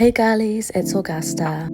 Hey girlies, it's Augusta.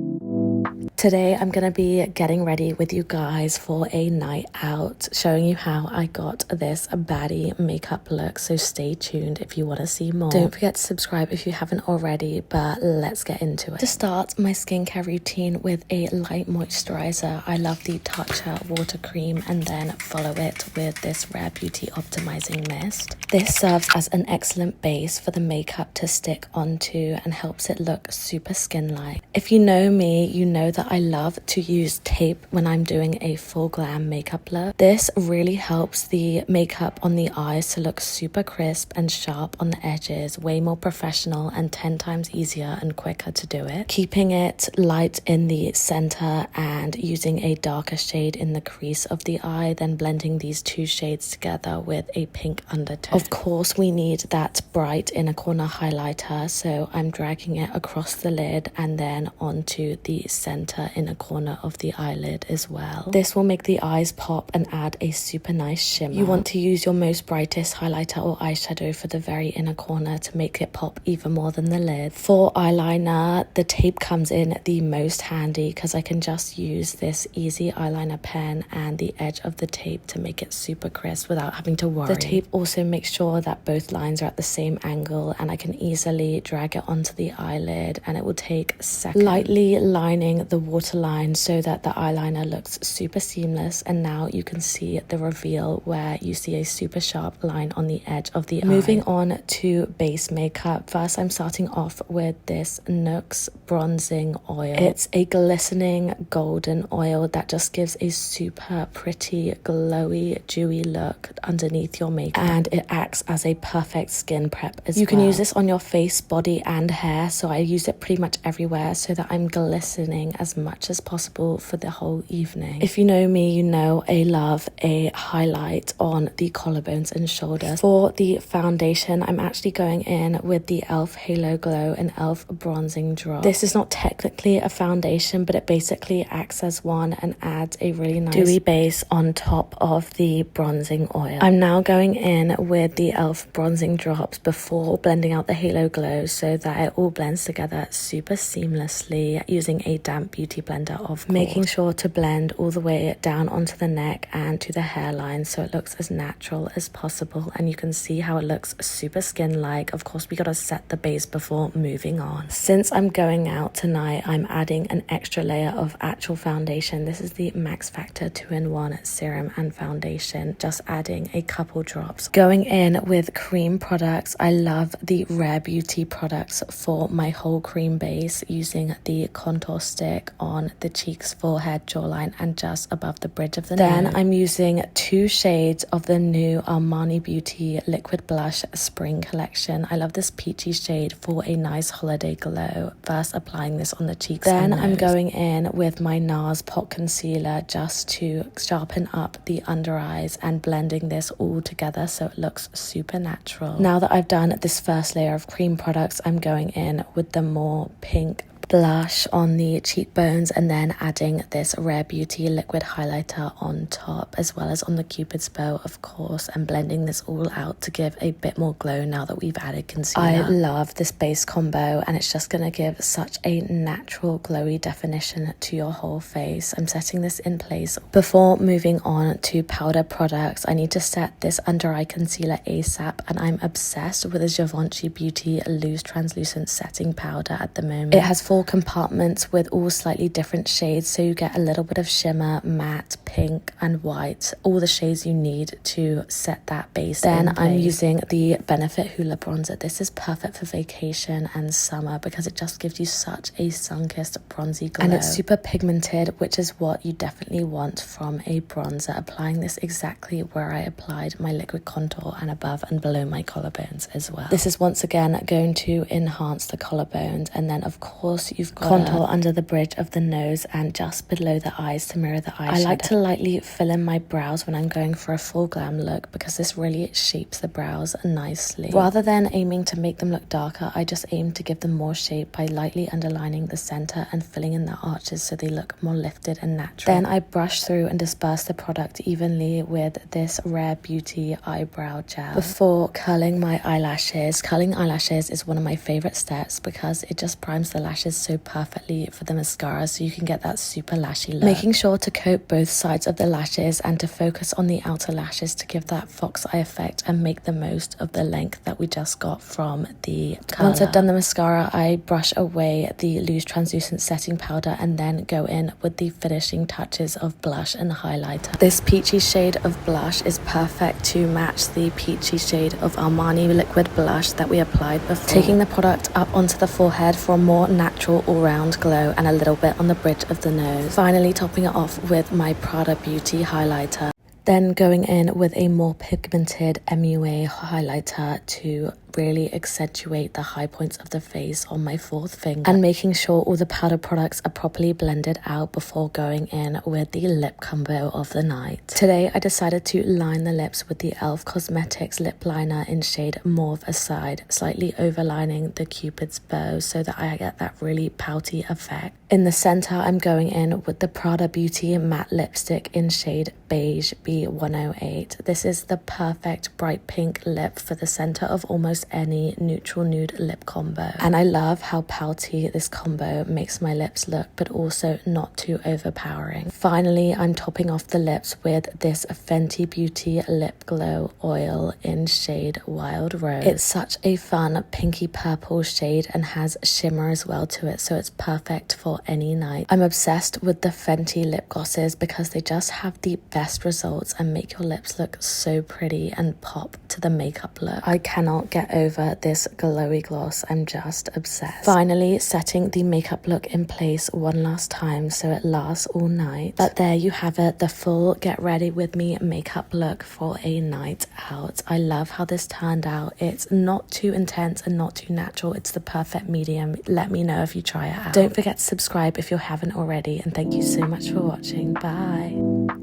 Today I'm gonna be getting ready with you guys for a night out, showing you how I got this baddie makeup look, so stay tuned if you want to see more. Don't forget to subscribe if you haven't already, but let's get into it. To start my skincare routine with a light moisturizer, I love the Toucher water cream and then follow it with this Rare Beauty optimizing mist. This serves as an excellent base for the makeup to stick onto and helps it look super skin-like. If you know me, you know that I love to use tape when I'm doing a full glam makeup look. This really helps the makeup on the eyes to look super crisp and sharp on the edges, way more professional and 10 times easier and quicker to do it. Keeping it light in the center and using a darker shade in the crease of the eye, then blending these two shades together with a pink undertone. Of course, we need that bright inner corner highlighter, so I'm dragging it across the lid and then onto the center inner corner of the eyelid as well. This will make the eyes pop and add a super nice shimmer. You want to use your most brightest highlighter or eyeshadow for the very inner corner to make it pop even more than the lid. For eyeliner, the tape comes in the most handy because I can just use this easy eyeliner pen and the edge of the tape to make it super crisp without having to worry. The tape also makes sure that both lines are at the same angle and I can easily drag it onto the eyelid, and it will take seconds. Lightly lining the waterline so that the eyeliner looks super seamless, and now you can see the reveal where you see a super sharp line on the edge of the eye. Moving on to base makeup, first I'm starting off with this NYX bronzing oil. It's a glistening golden oil that just gives a super pretty glowy dewy look underneath your makeup, and it acts as a perfect skin prep as well. You can use this on your face, body and hair, so I use it pretty much everywhere so that I'm glistening as much as possible for the whole evening. If you know me, you know I love a highlight on the collarbones and shoulders. For the foundation, I'm actually going in with the e.l.f. Halo Glow and e.l.f. Bronzing Drop. This is not technically a foundation, but it basically acts as one and adds a really nice dewy base on top of the bronzing oil. I'm now going in with the e.l.f. Bronzing Drops before blending out the Halo Glow so that it all blends together super seamlessly using a damp beauty blender, of course. Making sure to blend all the way down onto the neck and to the hairline so it looks as natural as possible, and you can see how it looks super skin-like. Of course, we gotta set the base before moving on. Since I'm going out tonight, I'm adding an extra layer of actual foundation. This is the Max Factor 2-in-1 serum and foundation, just adding a couple drops. Going in with cream products, I love the Rare Beauty products for my whole cream base, using the contour stick on the cheeks, forehead, jawline and just above the bridge of the nose. Then I'm using 2 shades of the new Armani Beauty Liquid Blush Spring Collection. I love this peachy shade for a nice holiday glow. First applying this on the cheeks. Then I'm going in with my NARS Pot Concealer just to sharpen up the under eyes and blending this all together so it looks super natural. Now that I've done this first layer of cream products, I'm going in with the more pink blush on the cheekbones and then adding this Rare Beauty liquid highlighter on top, as well as on the Cupid's bow, of course, and blending this all out to give a bit more glow now that we've added concealer. I love this base combo and it's just going to give such a natural glowy definition to your whole face. I'm setting this in place. Before moving on to powder products, I need to set this under eye concealer ASAP, and I'm obsessed with the Givenchy Beauty Loose Translucent Setting Powder at the moment. It has 4 compartments with all slightly different shades, so you get a little bit of shimmer, matte, pink and white, all the shades you need to set that base. Then I'm using the Benefit Hoola bronzer. This is perfect for vacation and summer because it just gives you such a sun-kissed bronzy glow, and it's super pigmented, which is what you definitely want from a bronzer. Applying this exactly where I applied my liquid contour and above and below my collarbones as well. This is once again going to enhance the collarbones, and then of course course, you've got contour under the bridge of the nose and just below the eyes to mirror the eyeshadow. I like to lightly fill in my brows when I'm going for a full glam look because this really shapes the brows nicely. Rather than aiming to make them look darker, I just aim to give them more shape by lightly underlining the center and filling in the arches so they look more lifted and natural. Then I brush through and disperse the product evenly with this Rare Beauty eyebrow gel before curling my eyelashes. Curling eyelashes is one of my favorite steps because it just primes the lashes so perfectly for the mascara so you can get that super lashy look. Making sure to coat both sides of the lashes and to focus on the outer lashes to give that fox eye effect and make the most of the length that we just got from the color. Once I've done the mascara, I brush away the loose translucent setting powder and then go in with the finishing touches of blush and highlighter. This peachy shade of blush is perfect to match the peachy shade of Armani liquid blush that we applied before. Taking the product up onto the forehead for a more natural all-round glow and a little bit on the bridge of the nose. Finally topping it off with my Prada Beauty highlighter. Then going in with a more pigmented MUA highlighter to really accentuate the high points of the face on my fourth finger, and making sure all the powder products are properly blended out before going in with the lip combo of the night. Today I decided to line the lips with the e.l.f. Cosmetics lip liner in shade Mauve Aside, slightly overlining the Cupid's bow so that I get that really pouty effect. In the center I'm going in with the Prada Beauty matte lipstick in shade Beige B108. This is the perfect bright pink lip for the center of almost any neutral nude lip combo, and I love how pouty this combo makes my lips look, but also not too overpowering. Finally, I'm topping off the lips with this Fenty Beauty lip glow oil in shade Wild Rose. It's such a fun pinky purple shade and has shimmer as well to it, so it's perfect for any night. I'm obsessed with the Fenty lip glosses because they just have the best results and make your lips look so pretty and pop to the makeup look. I cannot get over this glowy gloss. I'm just obsessed. Finally, setting the makeup look in place one last time so it lasts all night. But there you have it, the full get ready with me makeup look for a night out. I love how this turned out. It's not too intense and not too natural. It's the perfect medium. Let me know if you try it out. Don't forget to subscribe if you haven't already, and thank you so much for watching. Bye.